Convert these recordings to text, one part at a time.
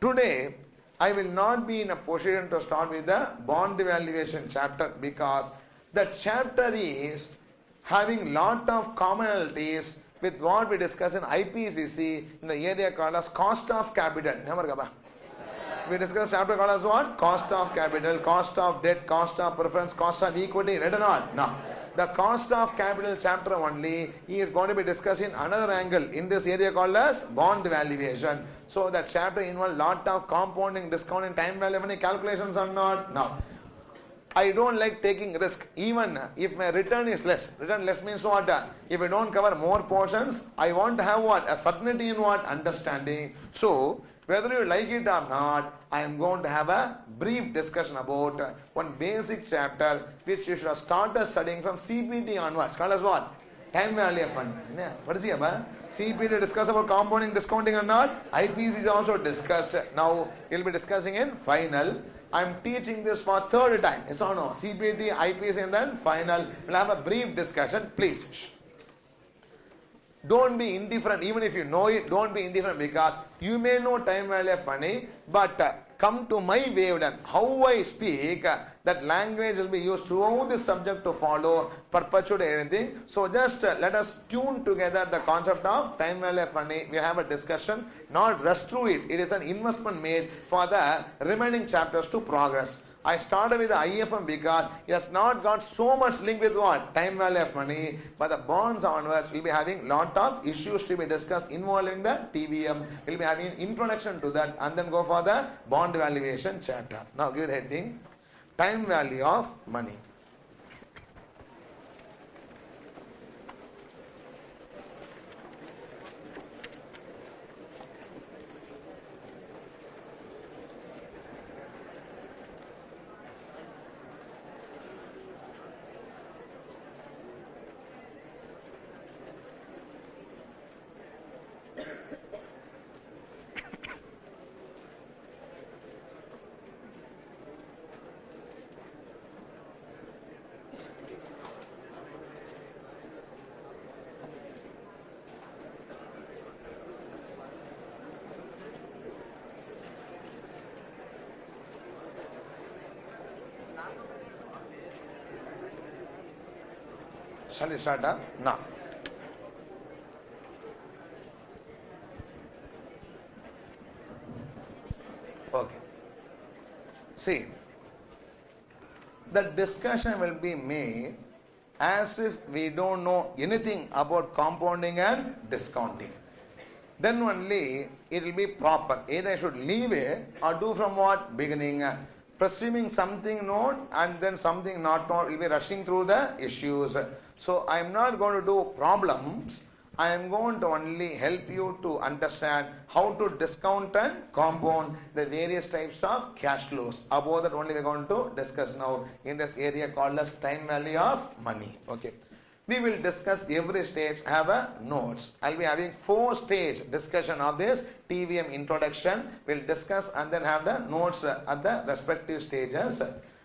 Today, I will not be in a position to start with the bond valuation chapter because the chapter is having lot of commonalities with what we discuss in IPCC in the area called as cost of capital. We discussed chapter called as what? Cost of capital, cost of debt, cost of preference, cost of equity, right or not? No. The cost of capital chapter only, he is going to be discussing another angle in this area called as bond valuation. So that chapter involves lot of compounding, discounting, time value of money calculations or not? No. I don't like taking risk even if my return is less. Return less means what? If I don't cover more portions, I want to have what? A certainty in what? Understanding. So, whether you like it or not, I am going to have a brief discussion about one basic chapter which you should have started studying from CPT onwards. Called as what? Time value of money. What is it about? CPT discuss about compounding, discounting or not? IPC is also discussed. Now, we will be discussing in final. I am teaching this for third time. Yes or no? CPT, IPC and then final. We will have a brief discussion. Please. Don't be indifferent. Even if you know it, don't be indifferent because you may know time value of money, but come to my wavelength. How I speak, that language will be used throughout the subject to follow, perpetuate anything. So just let us tune together the concept of time value of money. We have a discussion, not rush through it. It is an investment made for the remaining chapters to progress. I started with the IFM because it has not got so much link with what? Time value of money. But the bonds onwards will be having lot of issues to be discussed involving the TVM. We will be having an introduction to that and then go for the bond valuation chapter. Now give the heading, time value of money. Shall we start up? Now. Okay. See, the discussion will be made as if we don't know anything about compounding and discounting. Then only it will be proper. Either I should leave it or do from what? Beginning. Presuming something known and then something not known, will be rushing through the issues. So I am not going to do problems. I am going to only help you to understand how to discount and compound the various types of cash flows. About that only we are going to discuss now in this area called as time value of money. Okay. We will discuss every stage, have a notes. I will be having 4-stage discussion of this TVM introduction. We will discuss and then have the notes at the respective stages.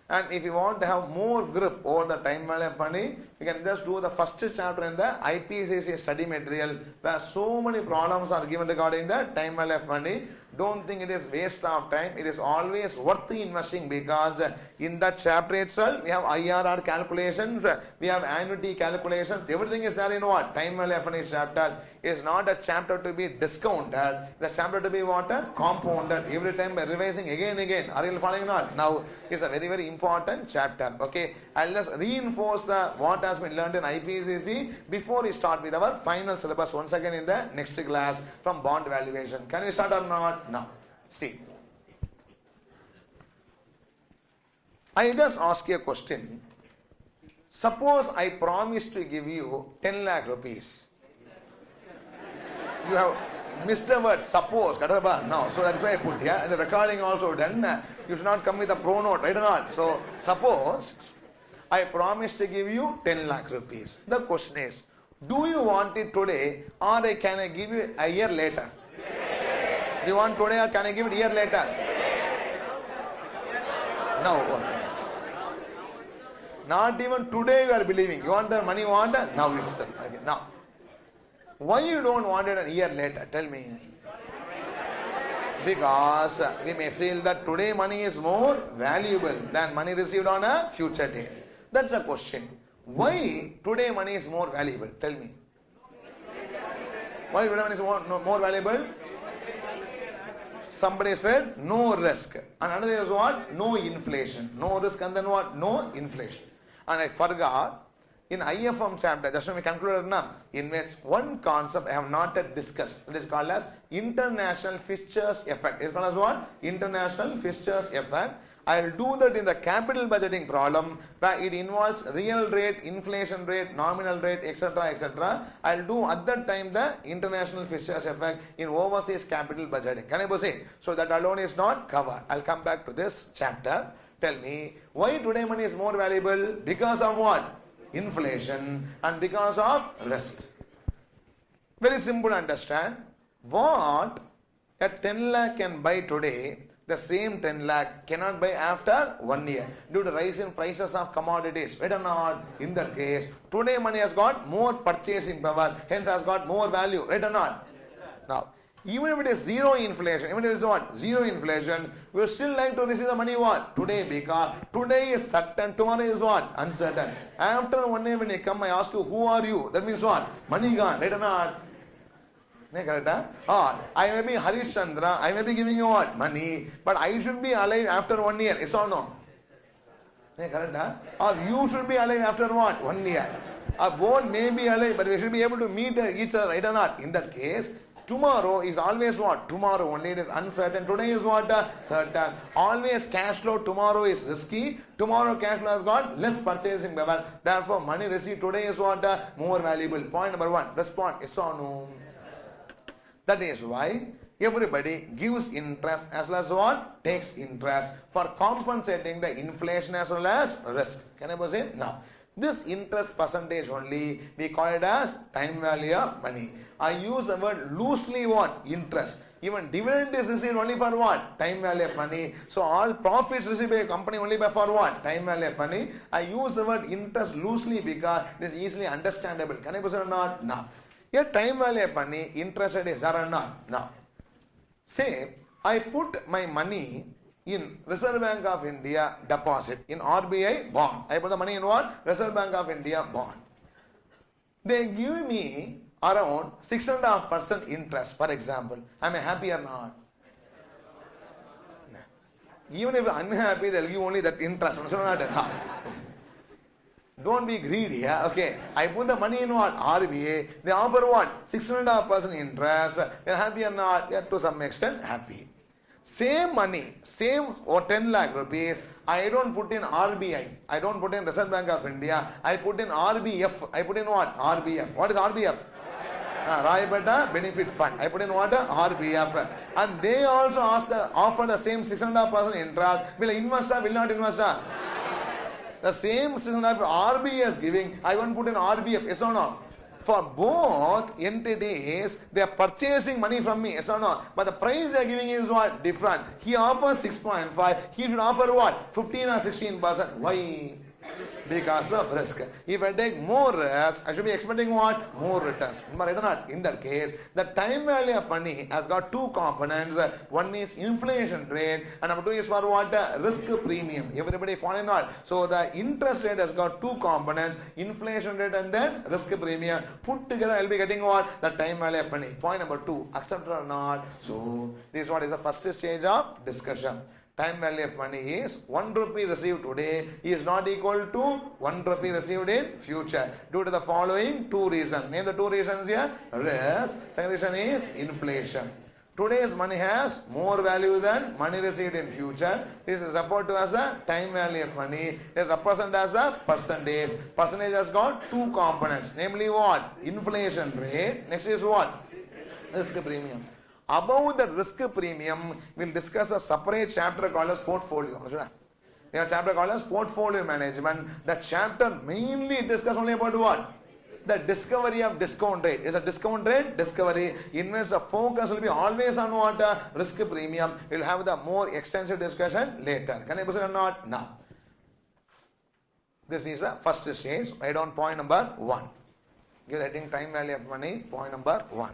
And if you want to have more grip over the time value of money, you can just do the first chapter in the IPCC study material where so many problems are given regarding the time value of money. Don't think it is waste of time. It is always worth investing because in that chapter itself, we have IRR calculations, we have annuity calculations, everything is there in what? Time value of money chapter. It is not a chapter to be discounted. The chapter to be what? Compounded. Every time by revising again and again. Are you following not? Now, it's a very, very important chapter. Okay. I'll just reinforce what has been learned in IPCC before we start with our final syllabus once again in the next class from bond valuation. Can we start or not? Now, see. I just ask you a question. Suppose I promise to give you 10 lakh rupees. You have missed the word suppose. No, so that's why I put here. And the recording also done. You should not come with a pro note, right or not? So, suppose I promise to give you 10 lakh rupees. The question is, do you want it today or can I give you a year later? Do you want today or can I give it a year later? No. Not even today you are believing. You want the money you want? Now itself. Okay. Now, why you don't want it a year later? Tell me. Because we may feel that today money is more valuable than money received on a future day. That's a question. Why today money is more valuable? Tell me. Why today money is more valuable? Somebody said no risk. And another is what? No inflation. No risk and then what? No inflation. And I forgot, in IFM chapter, just when we concluded now, in which one concept I have not yet discussed. It is called as international fixtures effect. It is called as what? International fixtures effect. I will do that in the capital budgeting problem where it involves real rate, inflation rate, nominal rate, etc. etc. I will do at that time the international fixtures effect in overseas capital budgeting. Can I proceed? So that alone is not covered. I will come back to this chapter. Tell me, why today money is more valuable? Because of what? Inflation and because of risk. Very simple to understand. What a 10 lakh can buy today, the same 10 lakh cannot buy after 1 year due to rise in prices of commodities. Right or not? In that case, today money has got more purchasing power, hence has got more value. Right or not? Now, even if it is zero inflation, even if it is what? Zero inflation, we will still like to receive the money what? Today, because today is certain, tomorrow is what? Uncertain. After 1 year when you come, I ask you, who are you? That means what? Money gone. Right or not? I may be Harish Chandra, I may be giving you what? Money, but I should be alive after 1 year. Yes or no? Or you should be alive after what? 1 year. Both may be alive, but we should be able to meet each other. Right or not? In that case, tomorrow is always what? Tomorrow only. It is uncertain. Today is what? Certain. Always cash flow tomorrow is risky. Tomorrow cash flow has got less purchasing power. Therefore, money received today is what? More valuable. Point number 1. Respond. Yes or no? That is why everybody gives interest as well as what? Takes interest for compensating the inflation as well as risk. Can I proceed? Now, this interest percentage only, we call it as time value of money. I use the word loosely what? Interest. Even dividend is received only for what? Time value of money. So all profits received by a company only by for what? Time value of money. I use the word interest loosely because it is easily understandable. Can I proceed or not? No. Here time value of money, interest rate is there or not? No. Say, I put my money in Reserve Bank of India deposit, in RBI bond. I put the money in what? Reserve Bank of India bond. They give me around 6.5% interest, for example. Am I happy or not? No. Even if I'm unhappy, they'll give only that interest. Don't be greedy, yeah? Okay. I put the money in what? RBA. They offer what? 6.5% interest. You're happy or not? Yeah, to some extent, happy. Same money, same or 10 lakh rupees, I don't put in RBI. I don't put in Reserve Bank of India. I put in RBF. I put in what? RBF. What is RBF? Raibata Benefit Fund. I put in what? RBF. And they also offer the same 6.5% interest. Will invest or will not invest? The same 6.5% RBI is giving, I won't put in RBF. Yes or no? For both entities, they are purchasing money from me. Yes or no? But the price they are giving is what? Different. He offers 6.5. He should offer what? 15 or 16%. Why? Because of risk. If I take more risk, I should be expecting what? More returns. In that case, the time value of money has got two components. One is inflation rate and number 2 is for what? Risk premium. Everybody following all. So the interest rate has got two components, inflation rate and then risk premium. Put together, I will be getting what? The time value of money. Point number 2, accept or not. So this is what is the first stage of discussion. Time value of money is 1 rupee received today is not equal to 1 rupee received in future due to the following 2 reasons. Name the 2 reasons here. Risk. Second reason is inflation. Today's money has more value than money received in future. This is referred to as a time value of money. It is represented as a percentage. Percentage has got 2 components. Namely what? Inflation rate. Next is what? Risk premium. About the risk premium, we will discuss a separate chapter called as portfolio. We have a chapter called as portfolio management. The chapter mainly discusses only about what? The discovery of discount rate. Is a discount rate discovery. In which the focus will be always on what? Risk premium. We will have the more extensive discussion later. Can I proceed or not? Now. This is the first stage. Write down point number 1. Give the heading time value of money. Point number 1.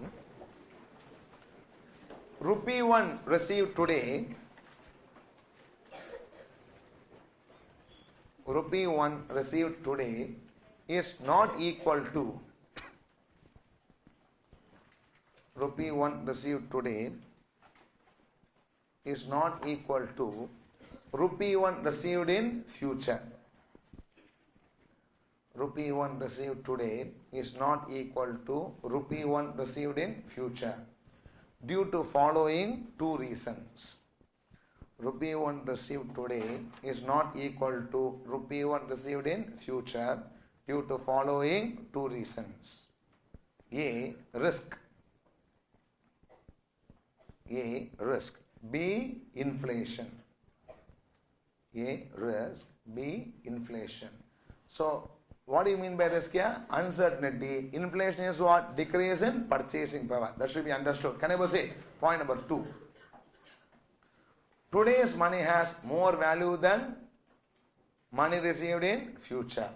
rupee 1 received today, rupee 1 received today is not equal to rupee 1 received today is not equal to rupee 1 received in future. Rupee 1 received today is not equal to rupee 1 received in future due to following two reasons. Rupee 1 received today is not equal to rupee 1 received in future due to following two reasons. A. Risk. A. Risk. B. Inflation. A. Risk. B. Inflation. So, what do you mean by risk here? Uncertainty. Inflation is what? Decrease in purchasing power. That should be understood. Can I say? Point number 2. Today's money has more value than money received in future.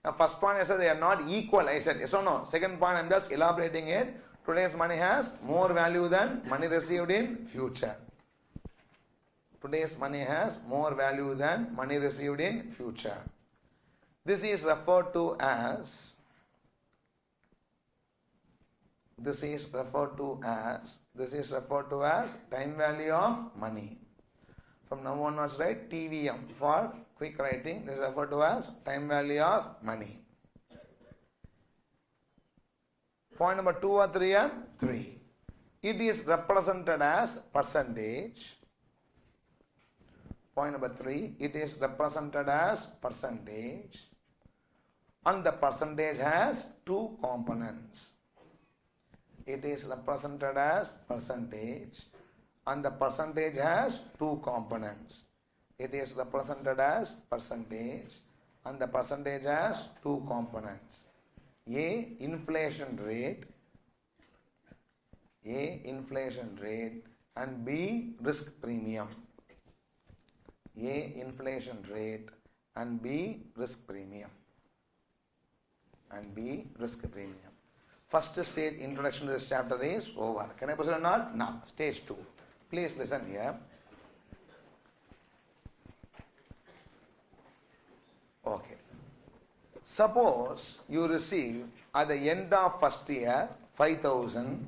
Now, first point I said they are not equal. I said yes or no. Second point I am just elaborating it. Today's money has more value than money received in future. Today's money has more value than money received in future. This is referred to as time value of money. From now onwards, right? TVM for quick writing. This is referred to as time value of money. Point number 2 or 3? 3. It is represented as percentage. Point number 3. It is represented as percentage. And the percentage has two components. It is represented as percentage. And the percentage has two components. It is represented as percentage. And the percentage has two components. A. Inflation rate. A. Inflation rate. And B. Risk premium. A. Inflation rate. And B. Risk premium. And B. Risk premium. First stage introduction to this chapter is over. Can I proceed or not? Now, stage 2. Please listen here. Okay. Suppose you receive at the end of first year 5,000,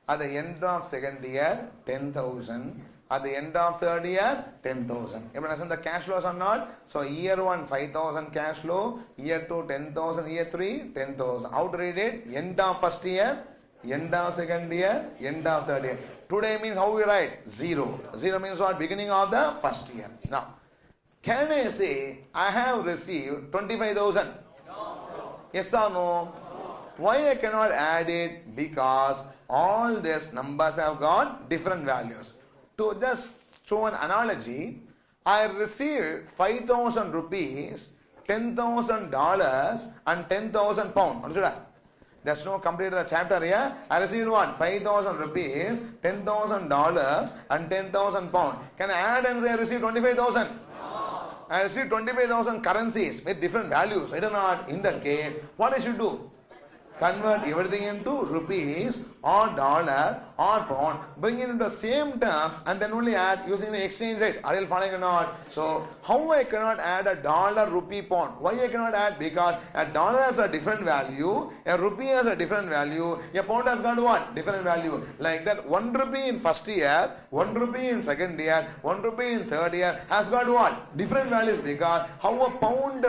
at the end of second year 10,000, at the end of third year 10,000. You understand the cash flows or not? So year 1 5,000 cash flow, year 2 10,000, year 3 10,000. How to read it? End of first year, end of second year, end of third year. Today means how we write? 0. 0 means what? Beginning of the first year. Now, can I say I have received 25,000? No. Yes or no? Why I cannot add it? Because all these numbers have got different values. To just show an analogy, I received 5,000 rupees, $10,000 and 10,000 pounds. Understood that? There's no complete chapter here. I received what? 5,000 rupees, $10,000 and 10,000 pounds. Can I add and say I received 25,000? No. I received 25,000 currencies with different values. I do not. In that case, what I should do? Convert everything into rupees or dollar or pound, bring it into the same terms and then only add using the exchange rate. Are you following or not? So, how I cannot add a dollar, rupee, pound? Why I cannot add? Because a dollar has a different value, a rupee has a different value, a pound has got what? Different value. Like that, 1 rupee in first year, 1 rupee in second year, 1 rupee in third year has got what? Different values. Because how a pound,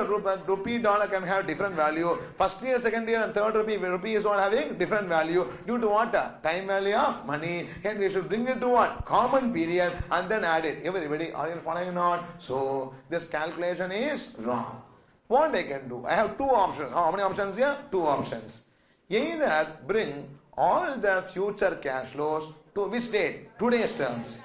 rupee, dollar can have different value. First year, second year and third rupee is not having different value due to what? Time value of money. And we should bring it to what? Common period and then add it. Everybody, are you following or not? So, this calculation is wrong. What I can do? I have two options. How many options here? Two options. Either bring all the future cash flows to which date? Today's terms.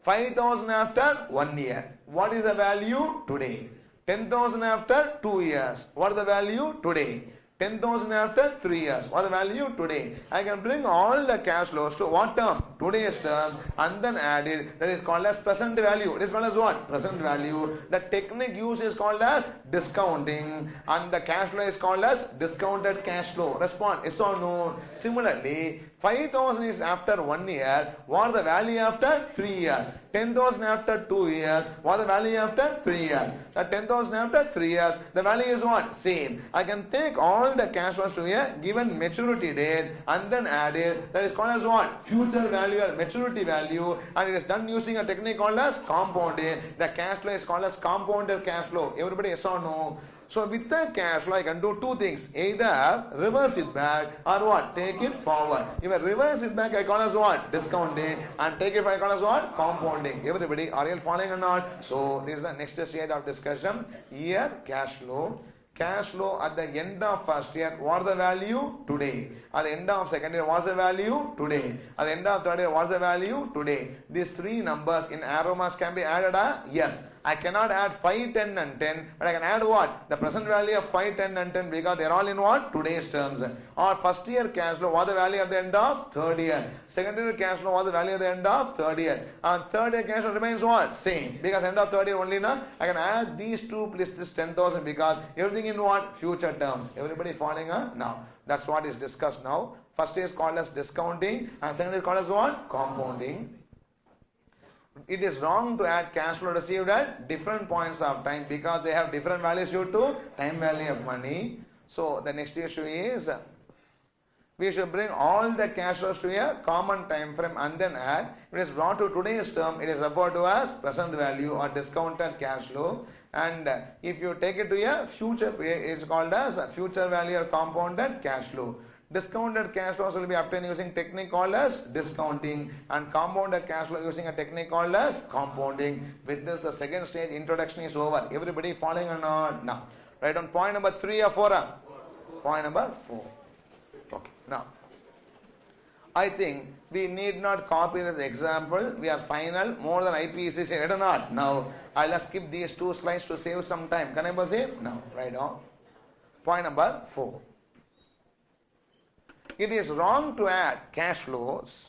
5,000 after 1 year. What is the value? Today. 10,000 after 2 years. What is the value? Today. 10,000 after 3 years. What the value? Today. I can bring all the cash flows to what term? Today's term, and then add it. That is called as present value. It is called as what? Present value. The technique used is called as discounting, and the cash flow is called as discounted cash flow. Respond, yes or no? Similarly, 5,000 is after 1 year. What the value after 3 years? 10,000 after 2 years. What the value after 3 years? 10,000 after 3 years. The value is what? Same. I can take all the cash flows to a given maturity date and then add it. That is called as what? Future value or maturity value, and it is done using a technique called as compounding. The cash flow is called as compounded cash flow. Everybody yes or no? So with the cash flow, I can do two things. Either reverse it back or what? Take it forward. If I reverse it back, I call as what? Discounting. And take it forward, I call as what? Compounding. Everybody, are you following or not? So this is the next stage of discussion. Year cash flow. Cash flow at the end of first year, what is the value? Today. At the end of second year, what is the value? Today. At the end of third year, what is the value? Today. These three numbers in arrow marks can be added. Yes. I cannot add 5, 10 and 10, but I can add what? The present value of 5, 10 and 10, because they are all in what? Today's terms. Or first year cash flow, what is the value at the end of third year? Second year cash flow, what is the value at the end of third year? And third year cash flow remains what? Same. Because end of third year only now, I can add these two plus this 10,000, because everything in what? Future terms. Everybody following now? That's what is discussed now. First is called as discounting, and second is called as what? Compounding. It is wrong to add cash flow received at different points of time, because they have different values due to time value of money. So the next issue is we should bring all the cash flows to a common time frame and then add. If it is brought to today's term, it is referred to as present value or discounted cash flow. And if you take it to a future, it is called as a future value or compounded cash flow. Discounted cash flows will be obtained using technique called as discounting, and compounded cash flow using a technique called as compounding. With this, the second stage introduction is over. Everybody following or not? Now, write on point number 3 or 4? Point number 4. Okay. Now, I think we need not copy this example. We are final more than IPCC. Right or not? Now, I'll just skip these 2 slides to save some time. Can I proceed? Now, write on. Point number 4. It is wrong to add cash flows.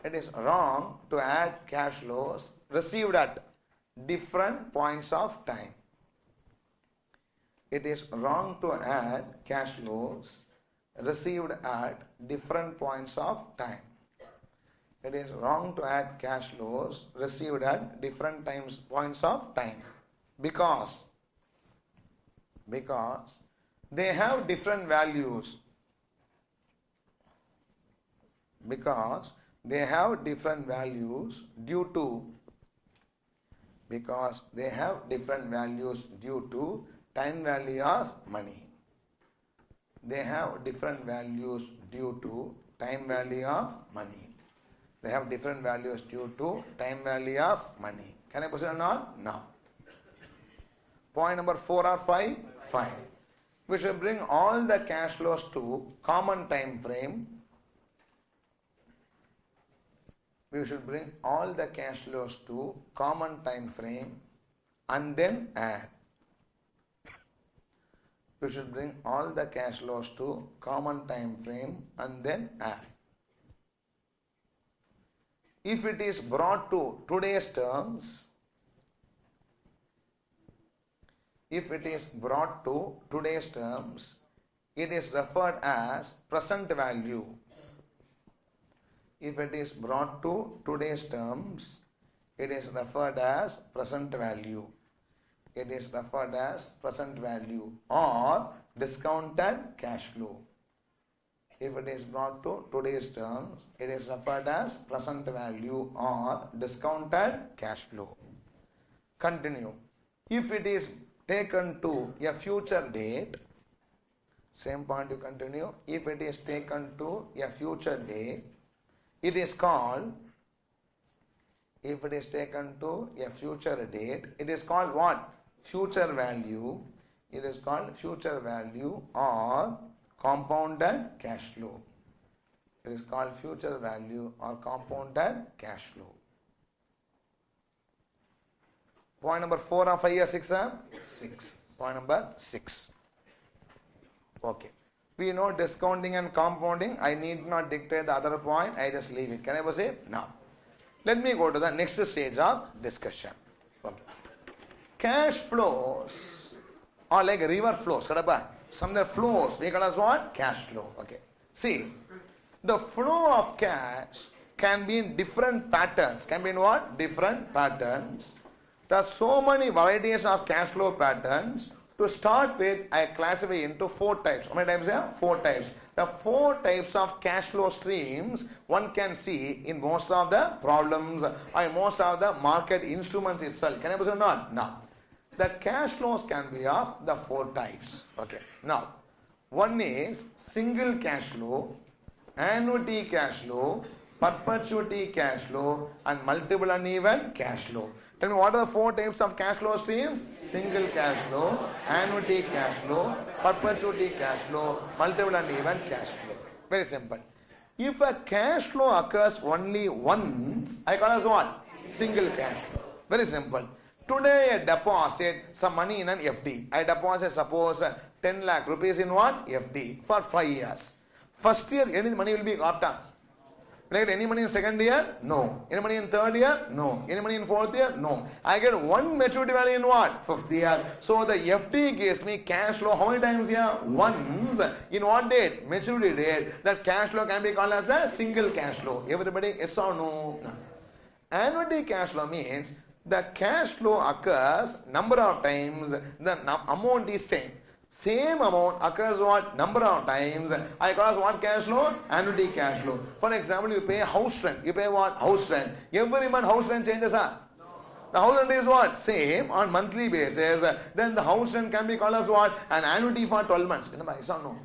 It is wrong to add cash flows received at different points of time. It is wrong to add cash flows received at different points of time. It is wrong to add cash flows received at different points of time, because they have different values. Because they have different values due to time value of money. They have different values due to time value of money. They have different values due to time value of money. Can I proceed or not? Now. Point number 4 or 5? 5. We should bring all the cash flows to common time frame. We should bring all the cash flows to common time frame and then add. We should bring all the cash flows to common time frame and then add. If it is brought to today's terms, it is referred as present value. If it is brought to today's terms, it is referred as present value. It is referred as present value or discounted cash flow. If it is brought to today's terms, it is referred as present value or discounted cash flow. Continue. If it is taken to a future date, same point you continue. If it is taken to a future date, it is called, if it is taken to a future date, it is called what? Future value. It is called future value or compounded cash flow. It is called future value or compounded cash flow. Point number 4 or 5 or 6? 6. Point number 6. Okay. We know discounting and compounding. I need not dictate the other point. I just leave it. Can I say? No. Let me go to the next stage of discussion. Okay. Cash flows are like river flows. Some of the flows, we call as what? Cash flow. Okay. See, the flow of cash can be in different patterns. Can be in what? Different patterns. There are so many varieties of cash flow patterns. To start with, I classify into 4 types. How many types here? 4 types. The 4 types of cash flow streams one can see in most of the problems or most of the market instruments itself. Can I say not? No. The cash flows can be of the 4 types. Okay. Now, one is single cash flow, annuity cash flow, perpetuity cash flow, and multiple uneven cash flow. Tell me, what are the 4 types of cash flow streams? Single cash flow, annuity cash flow, perpetuity cash flow, multiple uneven cash flow. Very simple. If a cash flow occurs only once, I call as what? Single cash flow. Very simple. Today I deposit some money in an FD. I deposit suppose 10 lakh rupees in what? FD for 5 years. First year, any money will be got done. Like any money in second year? No. Any money in third year? No. Any money in fourth year? No. I get one maturity value in what? Fifth year. So the FD gives me cash flow how many times here? Once. In what date? Maturity date. That cash flow can be called as a single cash flow. Everybody, yes or no? No. Annuity cash flow means the cash flow occurs number of times, the amount is same. Same amount occurs what? Number of times. I call as what cash flow? Annuity cash flow. For example, you pay house rent. You pay what? House rent. Every month house rent changes, huh? The house rent is what? Same on monthly basis. Then the house rent can be called as what? An annuity for 12 months. Yes or no?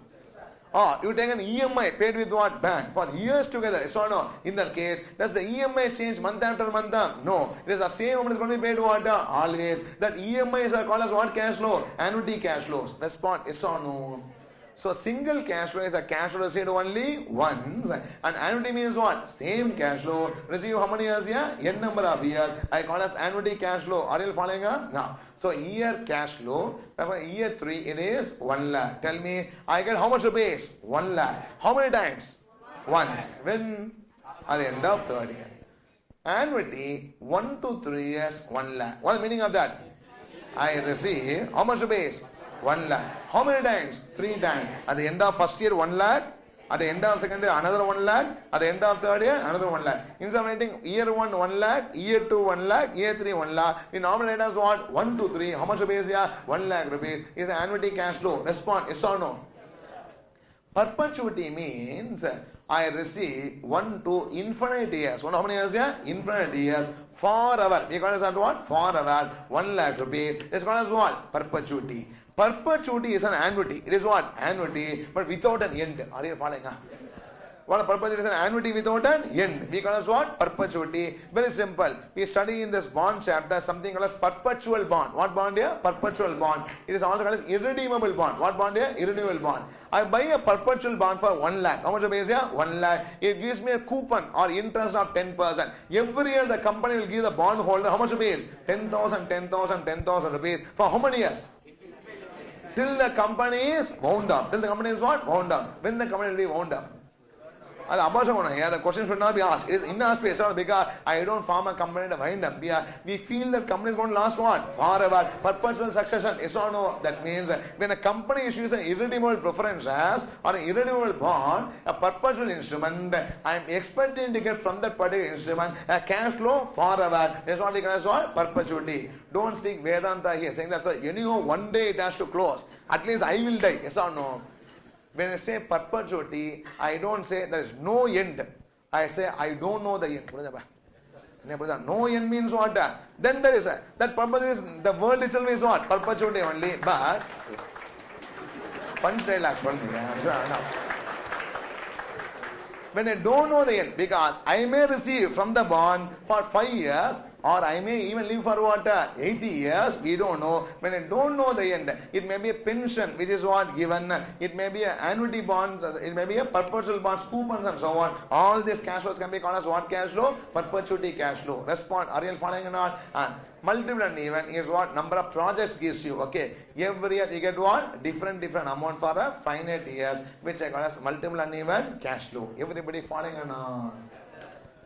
Or you take an EMI paid with what? Bank for years together. Yes or no? In that case, does the EMI change month after month? No. It is the same amount is going to be paid what? Always. That EMIs are called as what cash flow? Annuity cash flows. Respond. Yes or no? So single cash flow is a cash flow received only once. And annuity means what? Same cash flow. Receive how many years here? N number of years. I call as annuity cash flow. Are you following up? No. So year cash flow. Year 3 it is 1 lakh. Tell me, I get how much rupees? 1 lakh. How many times? Once. When? At the end of third year. Annuity 1 to 3 years 1 lakh. What is the meaning of that? I receive how much rupees? 1 lakh. How many times? 3 times. At the end of first year 1 lakh. At the end of second year another 1 lakh. At the end of third year another 1 lakh. Instead of writing year 1 1 lakh, year 2 1 lakh, year 3 1 lakh. We normally write as what? 1 to 3. How much rupees here? 1 lakh rupees. Is an annuity cash flow. Respond. Yes or no? Perpetuity means I receive 1 to infinite years. How many years here? Infinite years. Forever. We call it as what? Forever. 1 lakh rupees. It's called as what? Perpetuity. Perpetuity is an annuity. It is what? Annuity, but without an end. Are you following? What a perpetuity is an annuity without an end. We call as what? Perpetuity. Very simple. We study in this bond chapter something called as perpetual bond. What bond here? Perpetual bond. It is also called as irredeemable bond. What bond here? Irredeemable bond. I buy a perpetual bond for 1 lakh. How much is here? 1 lakh. It gives me a coupon or interest of 10%. Every year the company will give the bond holder how much rupees? 10,000, 10,000, 10,000 rupees. For how many years? Till the company is wound up. Till the company is what? Wound up. When the company will be wound up? The question should not be asked. It is inasked because I don't form a company to wind up. We feel that company is going to last what? Forever. Perpetual succession. Yes or no? That means when a company issues an irredeemable preferences or an irredeemable bond, a perpetual instrument, I am expecting to get from that particular instrument a cash flow forever. That's what we call as what? Perpetuity. Don't speak Vedanta here saying that anyhow one day it has to close. At least I will die. Yes or no? When I say perpetuity, I don't say there is no end. I say I don't know the end. No end means what? Then there is that perpetuity is the world itself is what? Perpetuity only. But punch dialogue. When I don't know the end, because I may receive from the bond for 5 years or I may even live for what? 80 years, we don't know. When I don't know the end, it may be a pension which is what given, it may be an annuity bonds, it may be a perpetual bonds, coupons and so on. All these cash flows can be called as what cash flow? Perpetuity cash flow. Respond, are you following or not? And multiple and even is what number of projects gives you. Okay, every year you get what? Different amount for a finite years, which I call as multiple and even cash flow. Everybody following or not?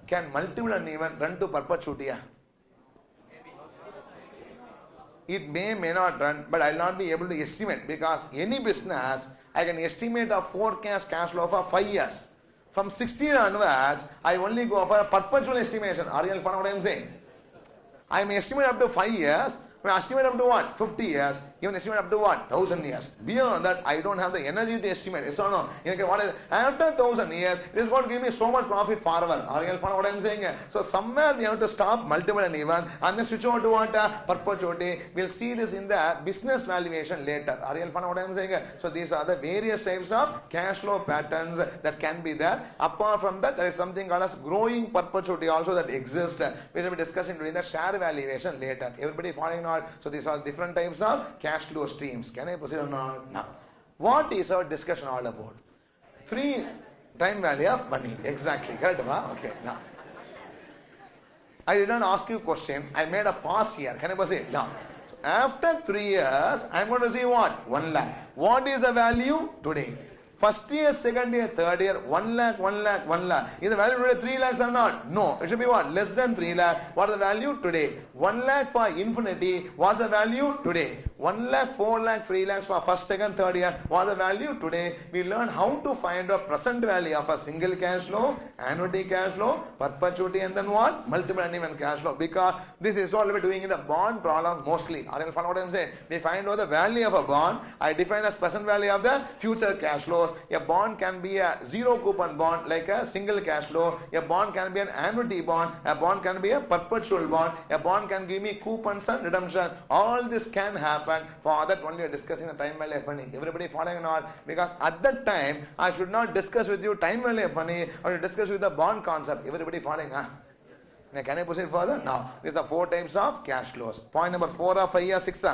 Can multiple and even run to perpetuity? It may not run, but I will not be able to estimate, because any business I can estimate a forecast cash flow for 5 years. From 16 onwards, I only go for a perpetual estimation. Are you following what I am saying? I may estimate up to 5 years. I estimate up to what? 50 years. Even estimate up to what? 1000 years. Beyond that, I don't have the energy to estimate. Yes or no? What is, after 1000 years, it is going to give me so much profit forever. Are you following what I am saying? So somewhere we have to stop multiple and even, and then switch over to what? Perpetuity. We will see this in the business valuation later. Are you following what I am saying? So these are the various types of cash flow patterns that can be there. Apart from that, there is something called as growing perpetuity also that exists. We will be discussing during the share valuation later. Everybody following on? So these are different types of cash flow streams. Can I proceed or not? Now, what is our discussion all about? Free time value of money. Exactly. Correct? Okay. Now, I did not ask you a question. I made a pause here. Can I proceed? Now, so after 3 years, I am going to see what? 1 lakh. What is the value today? First year, second year, third year, 1 lakh, 1 lakh, 1 lakh. Is the value today 3 lakhs or not? No. It should be what? Less than 3 lakh. What is the value today? 1 lakh for infinity. What's the value today? 1 lakh, 4 lakh, 3 lakhs for first, second, third year. What's the value today? We learn how to find a present value of a single cash flow, annuity cash flow, perpetuity, and then what? Multiple and even cash flow. Because this is all we're doing in the bond problem mostly. Are you following what I'm saying? We find out the value of a bond. I define as present value of the future cash flows. A bond can be a zero coupon bond like a single cash flow. A bond can be an annuity bond. A bond can be a perpetual bond. A bond can give me coupons and redemption. All this can happen. For that only we are discussing the time value of money. Everybody following or not? Because at that time I should not discuss with you time value of money or discuss with the bond concept. Everybody following? Now can I proceed further? Now these are 4 types of cash flows. Point number 4 or 5 or 6.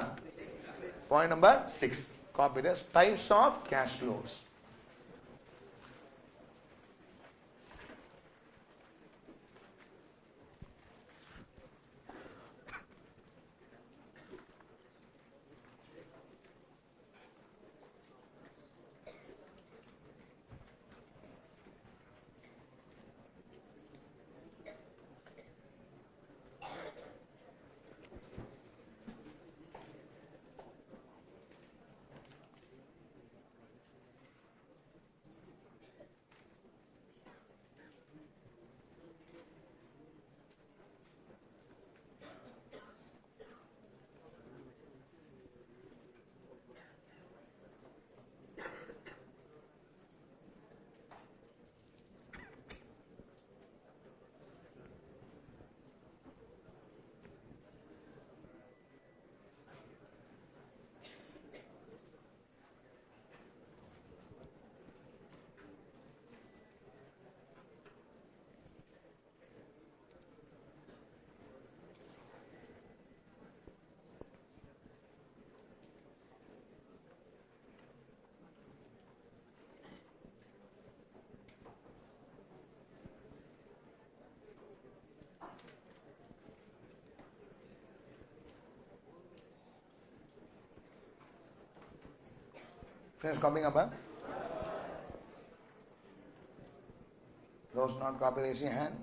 Point number 6. Copy this. Types of cash flows. Finish copying up? Those not copy, raise your hand.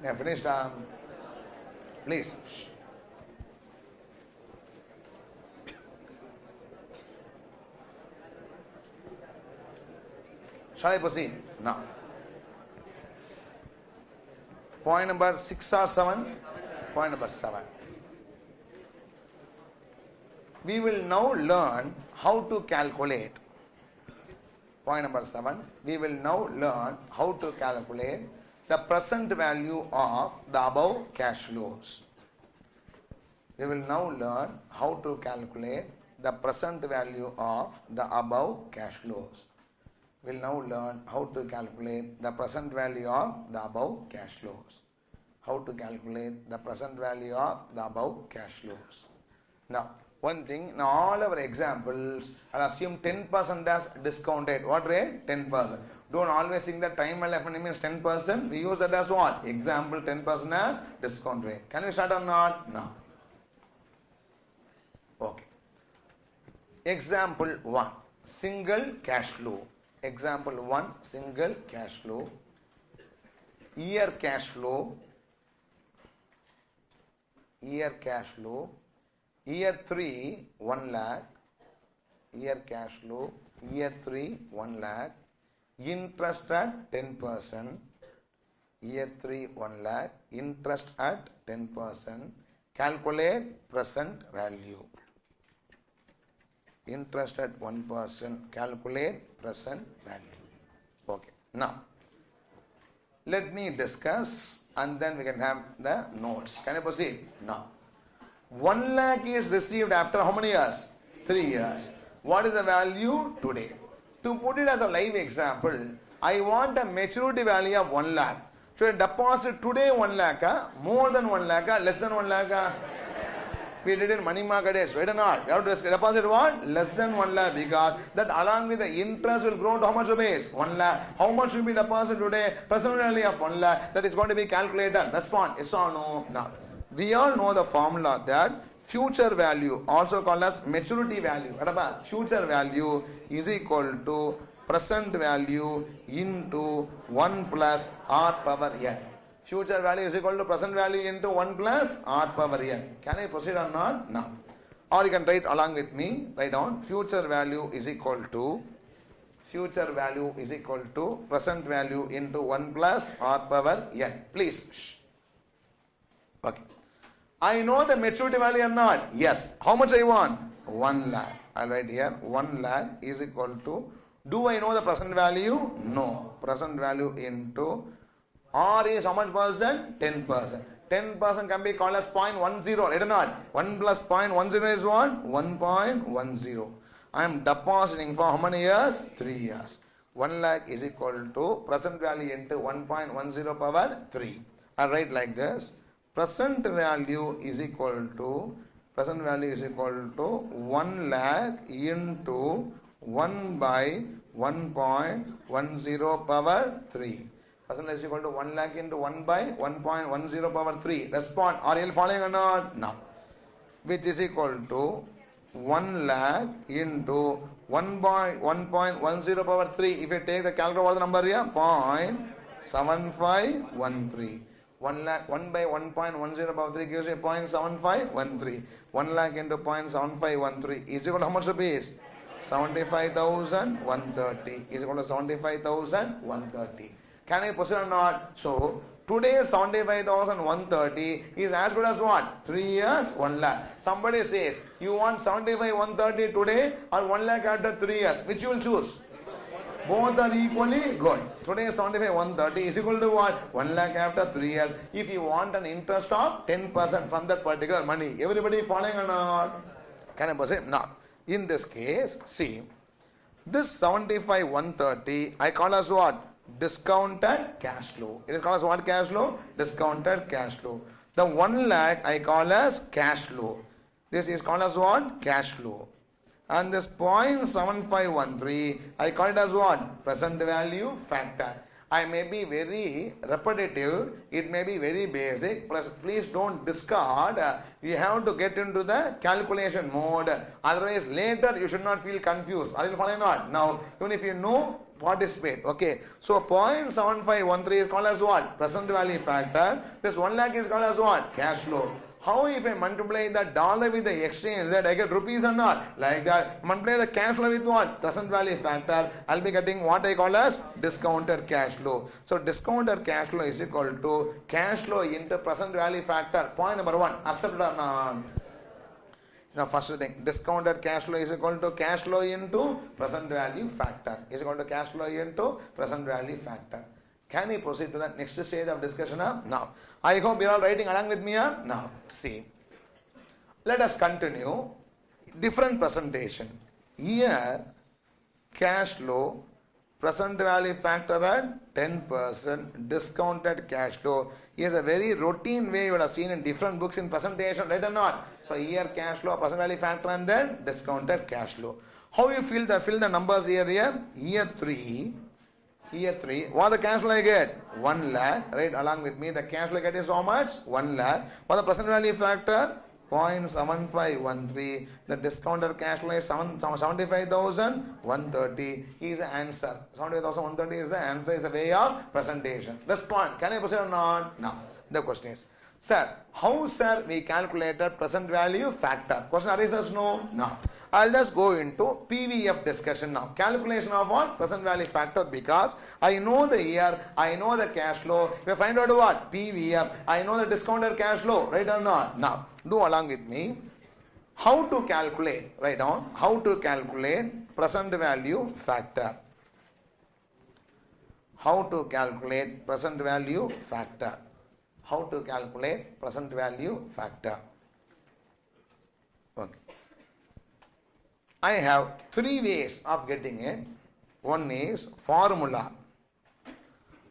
Yeah, finished. Please. Shall I proceed? Now. Point number 6 or 7? Point number 7. We will now learn how to calculate Point number 7. We will now learn how to calculate the present value of the above cash flows. We will now learn how to calculate the present value of the above cash flows. We will now learn how to calculate the present value of the above cash flows. How to calculate the present value of the above cash flows. Now, one thing, in all our examples, I'll assume 10% as discounted. What rate? 10%. Don't always think that time and effort means 10%. We use that as what? Example 10% as discount rate. Can we start or not? No. Okay. Example 1. Single cash flow. Example 1. Single cash flow. Year cash flow. Year cash flow. Year 3, 1 lakh. Year cash flow. Year 3, 1 lakh. Interest at 10%. Year 3, 1 lakh. Interest at 10%. Calculate present value. Interest at 1%. Calculate present value. Okay. Now, let me discuss and then we can have the notes. Can I proceed? Now, 1 lakh is received after how many years? 3 years. What is the value today? To put it as a live example, I want a maturity value of 1 lakh. Should I deposit today 1 lakh? More than 1 lakh? Less than 1 lakh? We did in money market days. Wait or not? You have to deposit what? Less than 1 lakh, because that along with the interest will grow to how much rupees? 1 lakh. How much should be deposited today? Present value of 1 lakh. That is going to be calculated. Respond. Yes or no? No. We all know the formula that future value, also called as maturity value. Future value is equal to present value into 1 plus r power n. Future value is equal to present value into 1 plus r power n. Can I proceed or not? No. Or you can write along with me. Write down. Future value is equal to present value into 1 plus r power n. Please. Okay. I know the maturity value or not? Yes. How much I want? 1 lakh. I'll write here 1 lakh is equal to, do I know the present value? No. Present value into R is how much percent? 10%. 10% can be called as 0.10. Right or not? 1 plus 0.10 is what? 1.10. I am depositing for how many years? 3 years. 1 lakh is equal to present value into 1.10 power 3. I'll write like this. Present value is equal to 1 lakh into 1 by 1.10 power 3. Present is equal to 1 lakh into 1 by 1.10 power 3. Respond. Are you following or not? No. Which is equal to 1 lakh into 1 by 1.10 power 3. If you take the calculator, what is the number here? 0.7513. 1 lakh, 1 by 1.10 power 3 gives you 0.7513. 1 lakh into 0.7513 is equal to how much rupees? 75,130 is equal to 75,130. Can I proceed or not? So, today 75,130 is as good as what? 3 years, 1 lakh. Somebody says, you want 75,130 today or 1 lakh after 3 years. Which you will choose? Both are equally good. Today 75,130 is equal to what? 1 lakh after 3 years. If you want an interest of 10% from that particular money. Everybody following or not? Can I proceed? Now, in this case, see, this 75,130 I call as what? Discounted cash flow. It is called as what cash flow? Discounted cash flow. The 1 lakh I call as cash flow. This is called as what? Cash flow. And this 0.7513 I call it as what? Present value factor. I may be very repetitive, it may be very basic, plus please don't discard. You have to get into the calculation mode, otherwise later you should not feel confused. Are you following or not? Now, even if you know, participate. Okay, so 0.7513 is called as what? Present value factor. This 1 lakh is called as what? Cash flow. How if I multiply the dollar with the exchange rate, I get rupees or not? Like that. Multiply the cash flow with what? Present value factor. I'll be getting what I call as discounted cash flow. So discounted cash flow is equal to cash flow into present value factor. Point number 1. Accepted or not? Now first thing, discounted cash flow is equal to cash flow into present value factor. Is equal to cash flow into present value factor. Can we proceed to the next stage of discussion? Now, I hope you are all writing along with me. Now, see. Let us continue. Different presentation. Here, cash flow, present value factor at 10%, discounted cash flow is a very routine way you would have seen in different books in presentation, right or not? So here cash flow, present value factor and then discounted cash flow. How you fill the numbers here? Year 3, what the cash flow I get? 1 lakh, right? Along with me, the cash flow I get is how much? 1 lakh. What the present value factor? 0.7513. The discounted cash flow is 75,130 is the answer. 75,130 is the answer, is the way of presentation. Respond. Can I proceed or not? Now, the question is, sir, how sir we calculated present value factor? Question arises, no? No. I'll just go into PVF discussion now. Calculation of what? Present value factor, because I know the year, I know the cash flow. We find out what? PVF. I know the discounted cash flow, right or not? Now, do along with me. How to calculate? Write down. How to calculate present value factor. How to calculate present value factor. How to calculate present value factor. Okay. I have 3 ways of getting it. One is formula.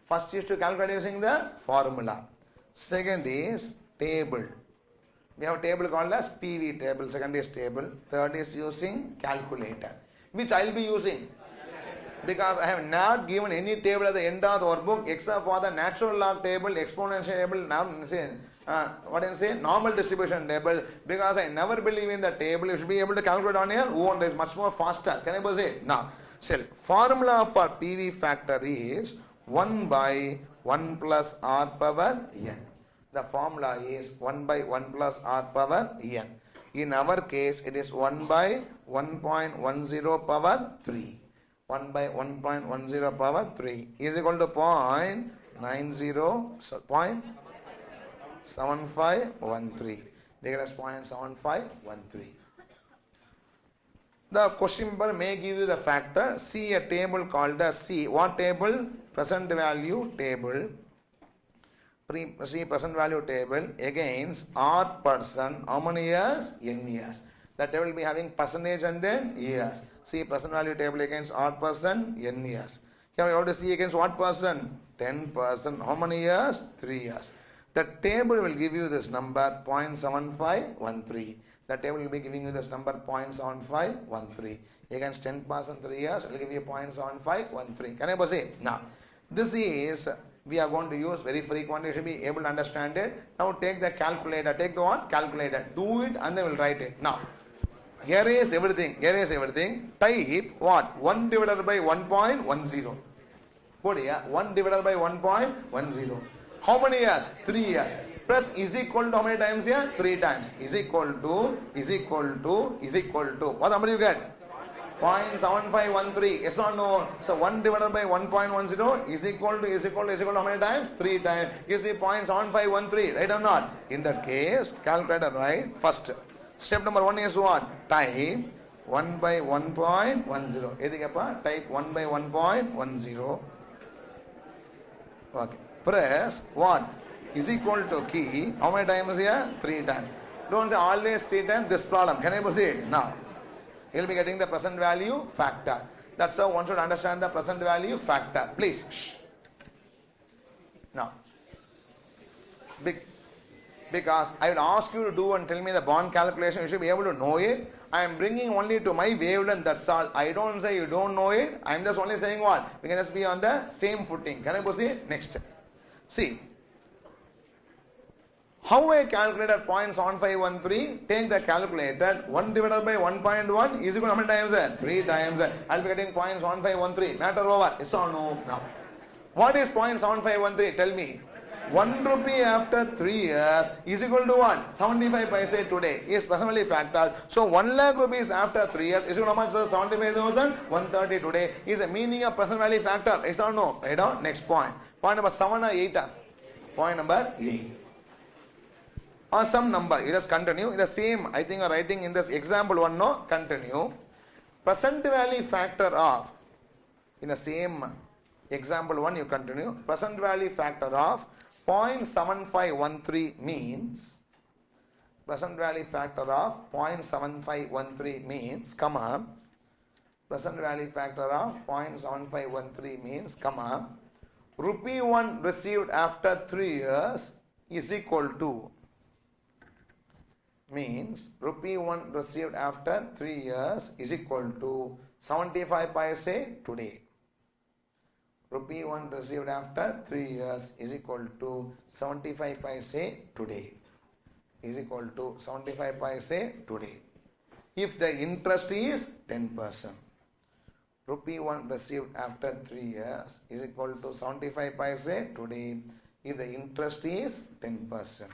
First is to calculate using the formula. Second is table. We have a table called as PV table. Second is table. Third is using calculator, which I will be using, because I have not given any table at the end of the workbook except for the natural log table, exponential table, normal distribution table, because I never believe in the table. You should be able to calculate on your own. It is much more faster. Can I say? Now, formula for PV factor is 1 by 1 plus R power n. The formula is 1 by 1 plus R power n. In our case, it is 1 by 1.10 power 3. 1 by 1.10 power 3 is equal to 0.7513. They get us 0.7513. The question paper may give you the factor. See a table called as C. What table? Present value table. See present value table against R person. How many years? N years. The table will be having percentage and then years. See present value table against R person, N years. Here we have to see against what person? 10%. How many years? 3 years. The table will give you this number 0.7513. The table will be giving you this number 0.7513. Against 10%, 3 years, it will give you 0.7513. Can I proceed? Now, this is, we are going to use very frequently. You should be able to understand it. Now take the calculator. Take the what? Calculator. Do it and then we'll write it. Now, here is everything. Here is everything. Type what? 1 divided by 1.10. Put here 1 divided by 1.10. How many years? 3 years. Plus is equal to how many times here? 3 times. Is equal to. What number you get? 0.7513. Yes or no? So 1 divided by 1.10 is equal to how many times? 3 times. Gives me 0.7513. Right or not? In that case, calculator, right? First. Step number 1 is what? Type 1 by 1.10. Type 1 by 1.10. Okay. Press what? Is equal to key. How many times here? 3 times. Don't say always 3 times this problem. Can I proceed? Now, you will be getting the present value factor. That's how one should understand the present value factor. Please. Shh. Now, because I will ask you to do and tell me the bond calculation, you should be able to know it. I am bringing only to my wavelength, that's all. I don't say you don't know it. I am just only saying what? We can just be on the same footing. Can I proceed? Next. See. How I calculated 0.7513? Take the calculator. 1 divided by 1.1 is equal to how many times? 3 times. I will be getting 0.7513. Matter over. Yes or no? Now. What is 0.7513? Tell me. 1 rupee after 3 years is equal to what? 75 paise today is presently factored. So 1 lakh rupees after 3 years is equal to how much? 75,130 today is the meaning of present value factor. Yes or no? Right on. Next point. Point number 7 or 8. Point number 8. or some number. You just continue in the same, I think you are writing in this example 1, no? Continue. Present value factor of, in the same example 1 you continue. Present value factor of 0.7513 means, present value factor of 0.7513 means, comma, present value factor of 0.7513 means, comma, rupee 1 received after 3 years is equal to, means rupee 1 received after 3 years is equal to 75 paise today. Rupee 1 received after 3 years is equal to 75 paise today. Is equal to 75 paise today. If the interest is 10%. Rupee 1 received after 3 years is equal to 75 paise today if the interest is 10%.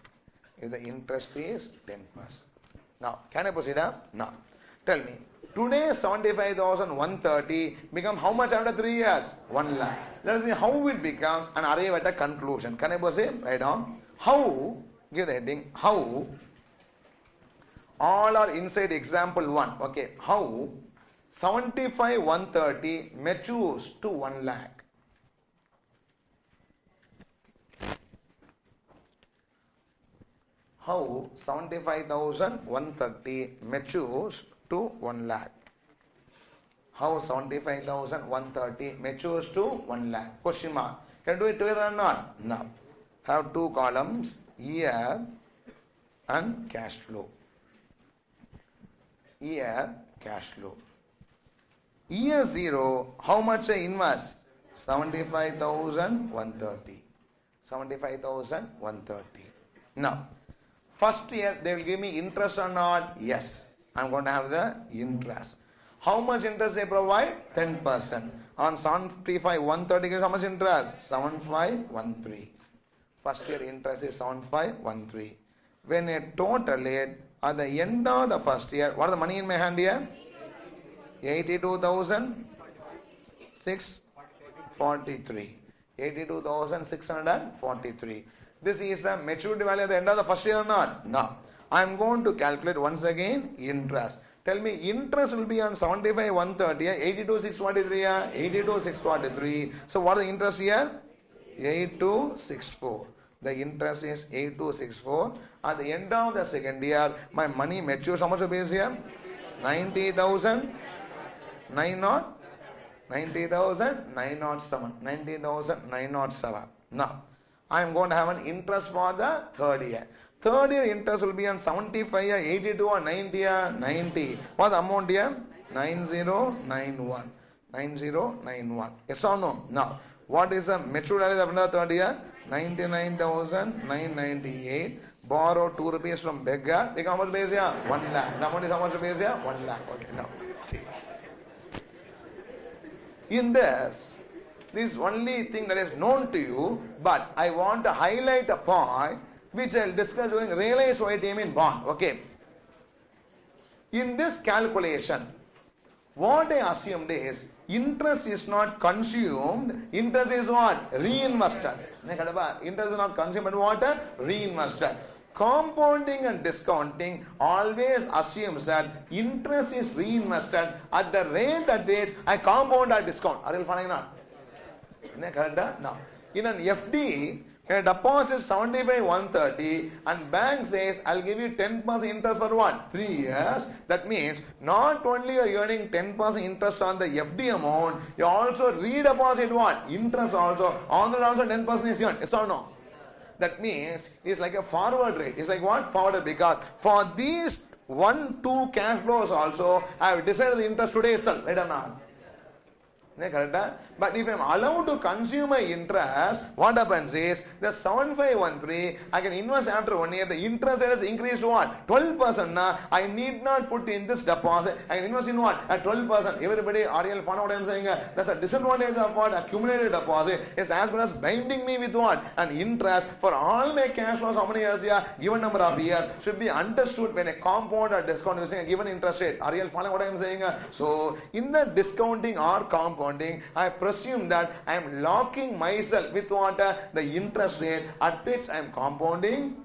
If the interest is 10%. Now, can I proceed? Now, tell me, today 75,130 becomes how much after 3 years? 1 lakh. Let us see how it becomes and arrive at a conclusion. Can I proceed? Write down. How, give the heading, how, all are inside example 1. Okay, how 75,130 matures to 1 lakh. How 75,130 matures to 1 lakh. How 75,130 matures to 1 lakh. Question mark. Can you do it together or not? No. Have 2 columns, year and cash flow. Year, cash flow. Year 0, how much I invest? 75,130. 75,130. Now, first year they will give me interest or not? Yes. I am going to have the interest. How much interest they provide? 10%. On 75,130 gives how much interest? 7513. First year interest is 7513. When I total it at the end of the first year, what is the money in my hand here? 82,643. 82,643. This is the maturity value at the end of the first year or not? No. I am going to calculate once again interest. Tell me, interest will be on 75,130, 82,643, 82,643. So what is the interest here? 8264. The interest is 8264. At the end of the second year, my money matures. How much is here? 90,000. 90,907. 90,907. Now, I am going to have an interest for the third year. Third year interest will be on 75, 82 or 90, 90. What the amount here? 9091. 9091. Yes or no? Now, what is the maturity value of the third year? 99,998. Borrow 2 rupees from beggar. How much base here? 1 lakh. The amount is how much base here? 1 lakh. Okay, now, see. In this only thing that is known to you, but I want to highlight a point which I will discuss during realize YTM in bond. Okay. In this calculation, what I assumed is interest is not consumed, interest is what? Reinvested. Interest is not consumed, but what? Reinvested. Compounding and discounting always assumes that interest is reinvested at the rate at which I compound or discount. Are you following now? Now, in an FD, a deposit 75,130 and bank says, I'll give you 10% interest for what? 3 years. That means not only you are earning 10% interest on the FD amount, you also redeposit what? Interest also. On that also 10% is earned. Yes or no? That means it's like a forward rate. It's like what? Forward, because for these 1, 2 cash flows also, I have decided the interest today itself. Right or not? But if I am allowed to consume my interest, what happens is the 7513 I can invest after 1 year. The interest rate has increased to what? 12%. Now I need not put in this deposit. I can invest in what? At 12%. Everybody, RL, follow what I am saying? That's a disadvantage of what? Accumulated deposit is as well as binding me with what? An interest for all my cash flows. How many years here? Given number of years should be understood when a compound or discount using a given interest rate. RL, follow what I am saying? So in the discounting or compound, I presume that I am locking myself with what? The interest rate at which I am compounding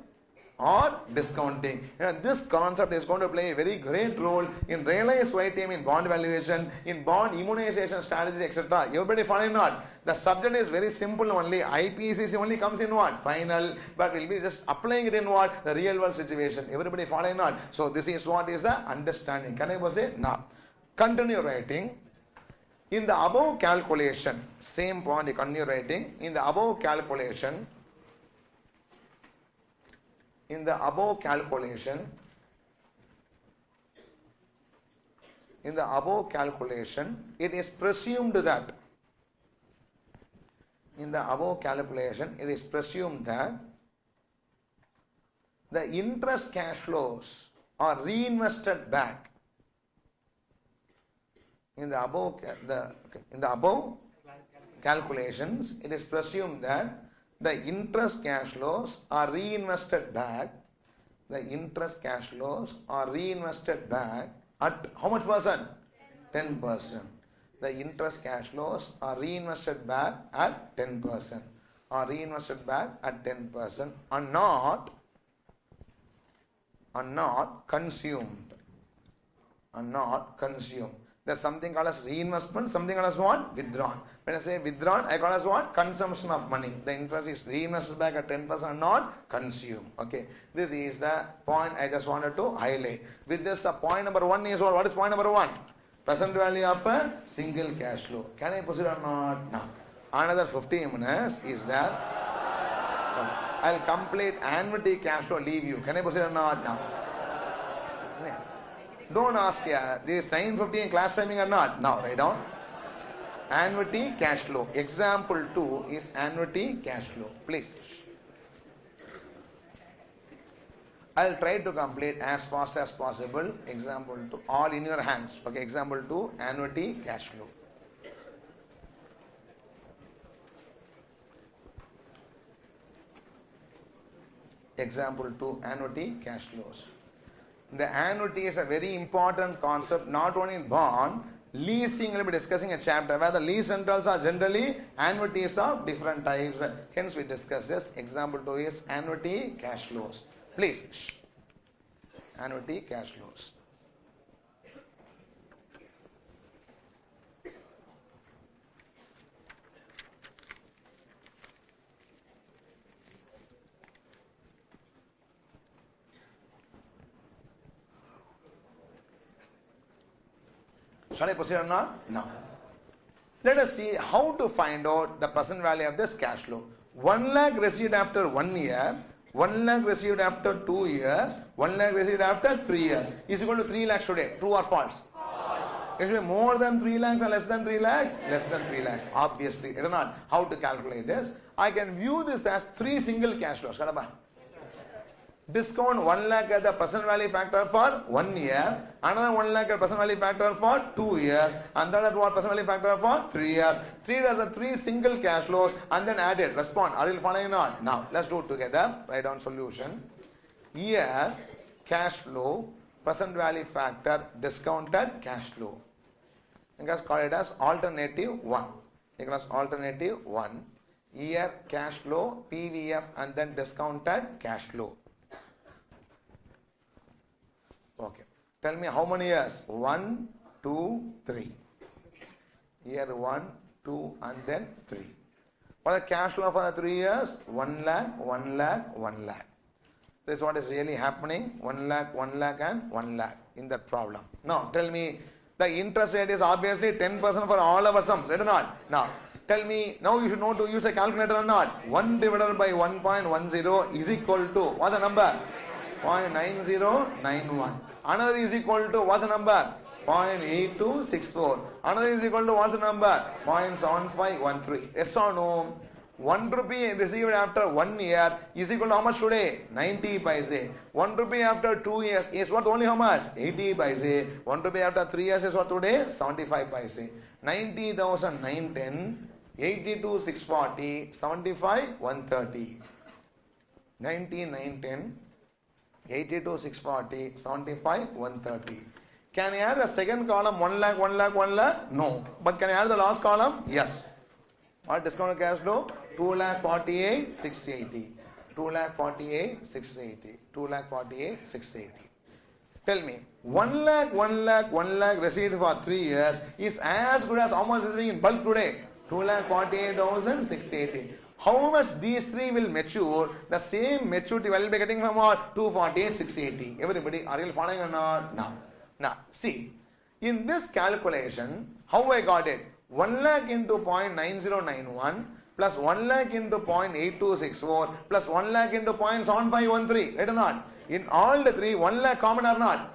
or discounting. This concept is going to play a very great role in realized YTM, in bond valuation, in bond immunization strategies, etc. Everybody following not? The subject is very simple only. IPCC only comes in what? Final. But we'll be just applying it in what? The real world situation. Everybody following not? So this is what is the understanding. Can I say? Now, continue writing. In the above calculation, same point, you continue writing. In the above calculation, it is presumed that the interest cash flows are reinvested back. In the above calculations, it is presumed that the interest cash flows are reinvested back. The interest cash flows are reinvested back at how much percent? 10%. The interest cash flows are reinvested back at 10%. Are reinvested back at 10% and not consumed. There's something called as reinvestment, something called as what? Withdrawn. When I say withdrawn, I call as what? Consumption of money. The interest is reinvested back at 10%, not consumed. Okay. This is the point I just wanted to highlight. With this, point number 1 is what? What is point number 1? Present value of a single cash flow. Can I proceed or not? No. Another 15 minutes is there. I'll complete annuity cash flow, leave you. Can I proceed or not? No. Yeah. Don't ask here, this is 9:15 class timing or not? Now, write down. Annuity cash flow. Example 2 is annuity cash flow. Please. I'll try to complete as fast as possible. Example 2, all in your hands. Okay, example 2, annuity cash flow. Example 2, annuity cash flows. The annuity is a very important concept, not only in bond. Leasing, we'll be discussing a chapter where the lease rentals are generally annuities of different types. Hence, we discuss this. Example 2 is annuity cash flows. Please. Annuity cash flows. Shall I proceed or not? No. Let us see how to find out the present value of this cash flow. 1 lakh received after 1 year, 1 lakh received after 2 years, 1 lakh received after 3 years is equal to 3 lakhs today. True or false? False. It will be more than 3 lakhs or less than 3 lakhs? Less than 3 lakhs. Obviously, it is not. How to calculate this? I can view this as 3 single cash flows. Discount 1 lakh as the present value factor for 1 year, another 1 lakh as present value factor for 2 years, and then at what present value factor for 3 years. 3 as a 3 single cash flows and then add it. Respond. Are you following or not? Now, let's do it together. Write down solution. Here, cash flow, present value factor, discounted cash flow. You can call it as alternative 1. You can alternative 1. Here, cash flow, PVF, and then discounted cash flow. Okay. Tell me how many years? 1, 2, 3. Here 1, 2 and then 3. What is the cash flow for the 3 years? 1 lakh, 1 lakh, 1 lakh. This is what is really happening. 1 lakh, 1 lakh and 1 lakh in that problem. Now tell me the interest rate is obviously 10% for all our sums. Right or not? Now tell me, now you should know to use a calculator or not. 1 divided by 1.10 is equal to, what's the number? 0.9091. Another is equal to, what's the number? 0.8264. Another is equal to, what's the number? 0.7513. Yes or no? 1 rupee received after 1 year is equal to how much today? 90 paise. 1 rupee after 2 years is worth only how much? 80 paise. 1 rupee after 3 years is worth today? 75 paise. 90,910, 82,640, 75,130. 90,910, 82,640, 75,130. Can I add the second column 1 lakh, 1 lakh, 1 lakh? No. But can I add the last column? Yes. What discounted cash flow? 2,48,680. 2,48,680. 2,48,680. Tell me, 1 lakh, 1 lakh, 1 lakh received for 3 years is as good as how much is receiving in bulk today? 2,48,680. How much these three will mature? The same maturity will be getting from what? 248,680. Everybody, are you following or not? Now, see, in this calculation, how I got it? 1 lakh into 0.9091 plus 1 lakh into 0.8264 plus 1 lakh into 0.7513. Right or not? In all the three, 1 lakh common or not?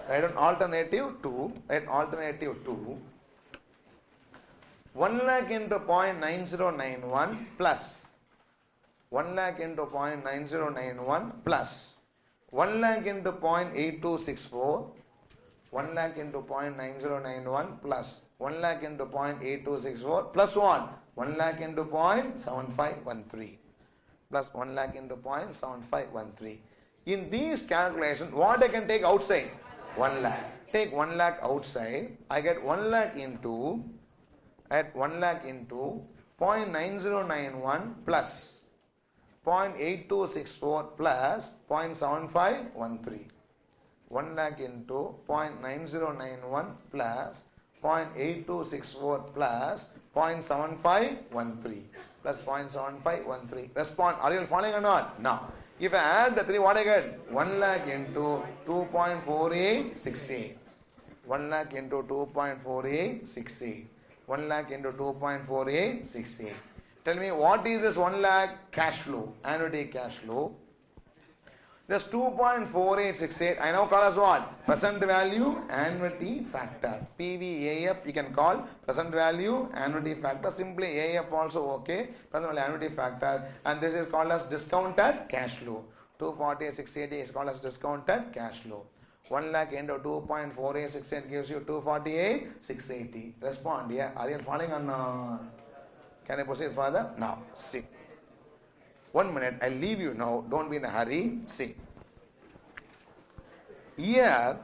Write on alternative 2. Write alternative 2. 1 lakh into 0.9091 plus 1 lakh into 0.9091 plus 1 lakh into 0.8264, 1 lakh into 0.9091 plus 1 lakh into 0.8264 plus what? 1 lakh into 0.7513 plus 1 lakh into 0.7513. In these calculations, what I can take outside? 1 lakh. Take 1 lakh outside. I get 1 lakh into, at 1 lakh into 0.9091 plus 0.8264 plus 0.7513. 1 lakh into 0.9091 plus 0.8264 plus 0.7513 plus 0.7513. Respond. Are you following or not? Now, if I add the three, what I get? 1 lakh into 2.4868. 1 lakh into 2.4868. 1 lakh into 2.4868. Tell me, what is this 1 lakh? Cash flow, annuity cash flow. This 2.4868, I now call as what? Present value annuity factor. PVAF you can call, present value annuity factor. Simply AF also okay. Present value annuity factor. And this is called as discounted cash flow. 248,680 is called as discounted cash flow. 1 lakh into 2.4868 gives you 248,680. Respond, yeah. Are you following or not? Can I proceed further? Now, see. 1 minute, I'll leave you now. Don't be in a hurry. See. Here,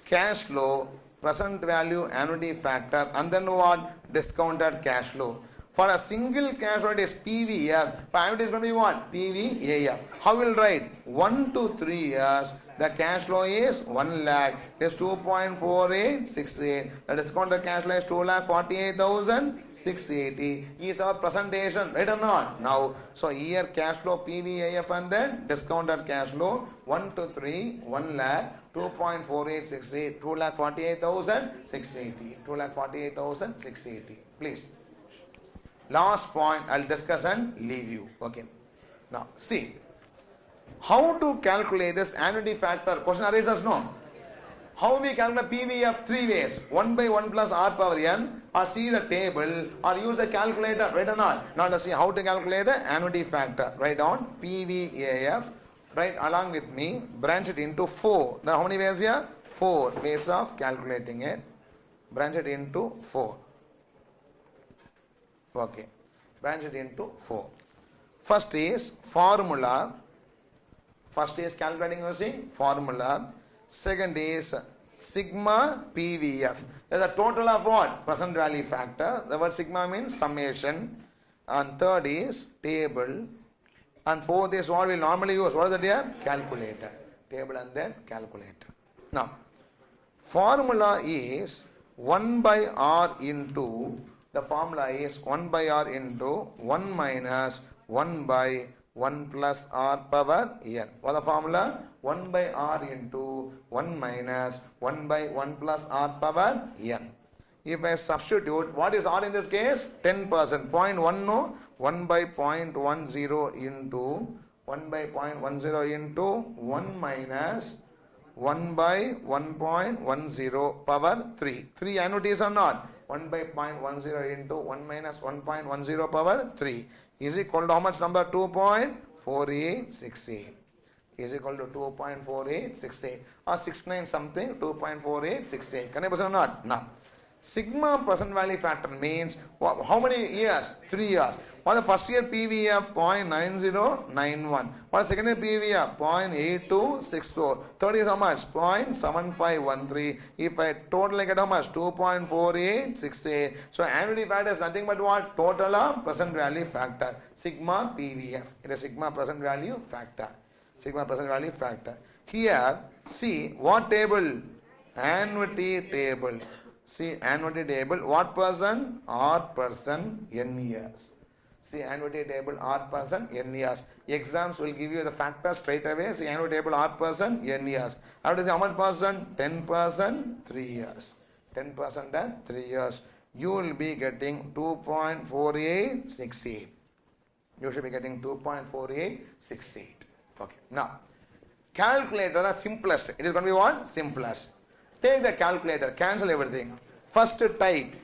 cash flow, present value, annuity factor, and then what? Discounted cash flow. For a single cash flow, it is PVF. For annuity is going to be what? PVAF. How will write? 1 to 3 years. The cash flow is 1 lakh. It is 2.4868. The discounted cash flow is 2,48,680. Is our presentation, right or not? Now, so here cash flow PVAF and then discounted cash flow 1 to 3, 1 lakh, 2.4868, 2,48,680. 2,48,680. Please. Last point I'll discuss and leave you. Okay. Now, see. How to calculate this annuity factor? Question arises, no? How we calculate PVF? 3 ways. 1 by 1 plus R power n, or see the table, or use a calculator, right or not? Now let's see how to calculate the annuity factor. Write down PVAF, right along with me, branch it into 4. Now how many ways here? 4 ways of calculating it. Branch it into 4. Okay. Branch it into 4. First is formula. First is calculating using formula. Second is sigma PVF. There's a total of what? Present value factor. The word sigma means summation. And third is table. And fourth is what we normally use. What is it here? Calculator. Table and then calculator. Now, formula is 1 by R into, the formula is 1 by R into 1 minus 1 by 1 plus R power n. What is the formula? 1 by R into 1 minus 1 by 1 plus R power n. If I substitute, what is R in this case? 10%. 0.1 no? 1 by 0.10 into 1 by 0.10 into 1 minus 1 by 1.10 power 3. 3 annuities or not? 1 by 0.10 into 1 minus 1.10 power 3 is equal to how much number? 2.4868 is equal to 2.4868 or 69 something, 2.4868. Can I present or not? Now, sigma present value factor means how many years? 3 years. What the first year PV of 0.9091? What the second year PV of 0.8264? Third is how much? 0.7513. If I total I get how much? 2.4868. So annuity factor is nothing but what? Total of present value factor. Sigma PVF. It is sigma present value factor. Sigma present value factor. Here, see what table? Annuity table. See annuity table. What person? R person N years. See annuity table R person N years. Exams will give you the factor straight away. See annuity table R person N years. I have to say how much person? 10% 3 years. 10% and 3 years. You will be getting 2.4868. You should be getting 2.4868. Okay. Now, calculator the simplest. It is going to be what? Simplest. Take the calculator. Cancel everything. First type.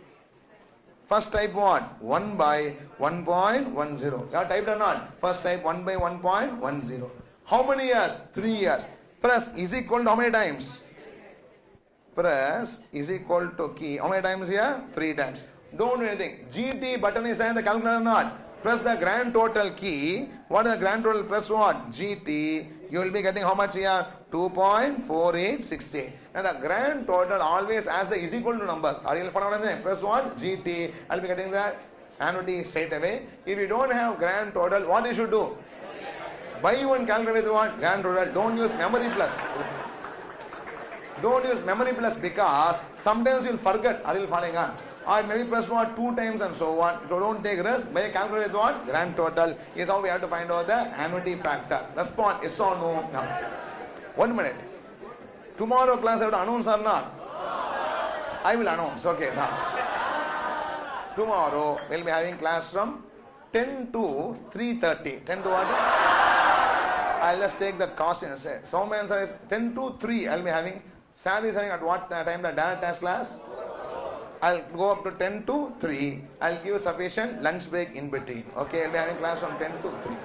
First type what? 1 by 1.10. You have typed or not? First type 1 by 1.10. How many years? 3 years. Press is equal to how many times? Press is equal to key. How many times here? 3 times. Don't do anything. GT button is in the calculator or not? Press the grand total key. What is the grand total? Press what? GT. You will be getting how much here? 2.4868. And the grand total always has the is equal to numbers. Are you following? Press what? GT. I will be getting the annuity straight away. If you don't have grand total, what you should do? Buy one calculator with what? Grand total. Don't use memory plus. Don't use memory plus because sometimes you will forget. Are you following on? Or maybe press what 2 times and so on. So don't take risk. By a calculator with what? Grand total is how we have to find out the annuity factor. Respond yes or no. No. 1 minute. Tomorrow class I have to announce or not? I will announce. Okay. Now. Tomorrow we will be having class from 10 to 3:30. 10 to what? I'll just take that cost and say. Some answer is 10 to 3. I'll be having. Salary saying at what time the direct test class? I'll go up to 10 to 3. I'll give sufficient lunch break in between. Okay, I'll be having class from 10 to 3.